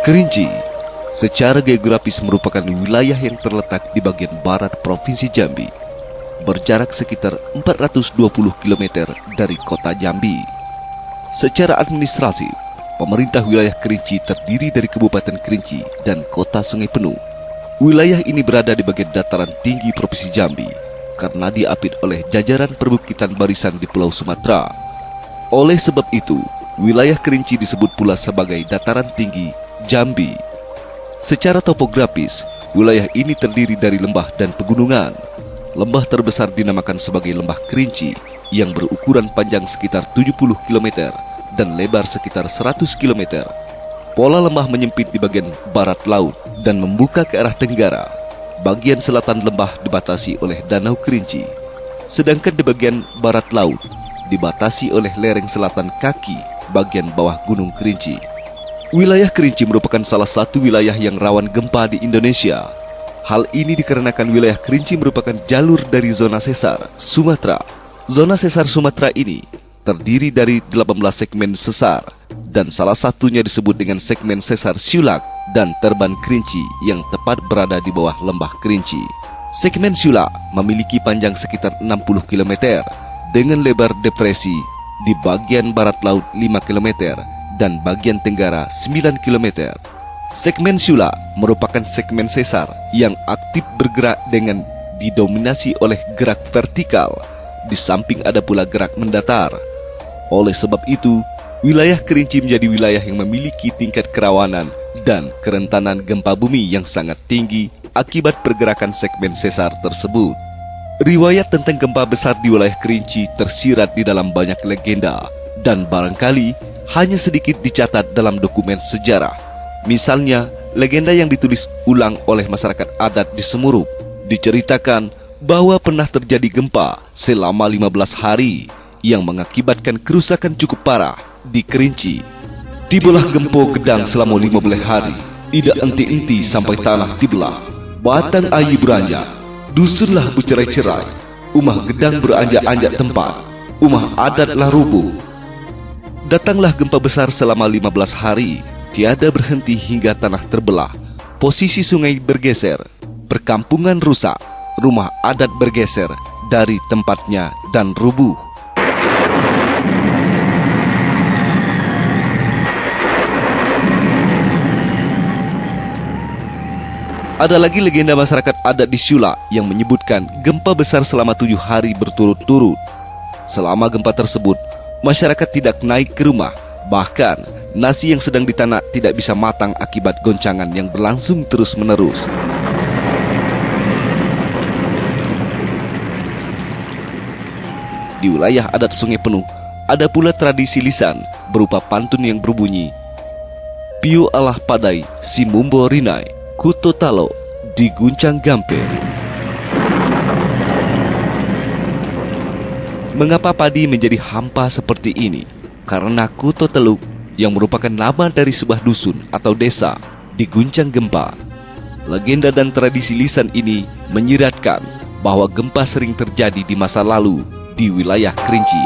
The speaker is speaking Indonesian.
Kerinci secara geografis merupakan wilayah yang terletak di bagian barat Provinsi Jambi, berjarak sekitar 420 km dari kota Jambi. Secara administratif, pemerintah wilayah Kerinci terdiri dari Kabupaten Kerinci dan Kota Sungai Penuh. Wilayah ini berada di bagian dataran tinggi Provinsi Jambi karena diapit oleh jajaran perbukitan barisan di Pulau Sumatera. Oleh sebab itu, wilayah Kerinci disebut pula sebagai dataran tinggi Jambi. Secara topografis, wilayah ini terdiri dari lembah dan pegunungan. Lembah terbesar dinamakan sebagai Lembah Kerinci yang berukuran panjang sekitar 70 km dan lebar sekitar 100 km. Pola lembah menyempit di bagian barat laut dan membuka ke arah tenggara. Bagian selatan lembah dibatasi oleh Danau Kerinci, sedangkan di bagian barat laut dibatasi oleh lereng selatan kaki bagian bawah Gunung Kerinci. Wilayah Kerinci merupakan salah satu wilayah yang rawan gempa di Indonesia. Hal ini dikarenakan wilayah Kerinci merupakan jalur dari zona sesar Sumatera. Zona sesar Sumatera ini terdiri dari 18 segmen sesar, dan salah satunya disebut dengan segmen sesar Syulak dan Terban Kerinci yang tepat berada di bawah lembah Kerinci. Segmen Syulak memiliki panjang sekitar 60 km dengan lebar depresi di bagian barat laut 5 km dan bagian tenggara 9 km. Segmen Syulak merupakan segmen sesar yang aktif bergerak dengan didominasi oleh gerak vertikal, di samping ada pula gerak mendatar. Oleh sebab itu, wilayah Kerinci menjadi wilayah yang memiliki tingkat kerawanan dan kerentanan gempa bumi yang sangat tinggi akibat pergerakan segmen sesar tersebut. Riwayat tentang gempa besar di wilayah Kerinci tersirat di dalam banyak legenda dan barangkali hanya sedikit dicatat dalam dokumen sejarah. Misalnya, legenda yang ditulis ulang oleh masyarakat adat di Semurup diceritakan bahwa pernah terjadi gempa selama 15 hari yang mengakibatkan kerusakan cukup parah di Kerinci. Tibalah gempo gedang selama 15 hari, tidak enti-enti sampai tanah dibelah. Batang ayi beranjak, dusunlah bercerai-cerai, umah gedang beranjak-anjak tempat, umah adatlah rubuh. Datanglah gempa besar selama 15 hari, tiada berhenti hingga tanah terbelah, posisi sungai bergeser, perkampungan rusak, rumah adat bergeser dari tempatnya dan rubuh. Ada lagi legenda masyarakat adat di Syulak yang menyebutkan gempa besar selama 7 hari berturut-turut. Selama gempa tersebut, masyarakat tidak naik ke rumah, bahkan nasi yang sedang ditanak tidak bisa matang akibat goncangan yang berlangsung terus-menerus. Di wilayah adat Sungai Penuh, ada pula tradisi lisan berupa pantun yang berbunyi, Piu alah padai si mumbo rinai, kuto talo diguncang gampe. Mengapa padi menjadi hampa seperti ini? Karena Kuto Teluk yang merupakan nama dari sebuah dusun atau desa diguncang gempa. Legenda dan tradisi lisan ini menyiratkan bahwa gempa sering terjadi di masa lalu di wilayah Kerinci.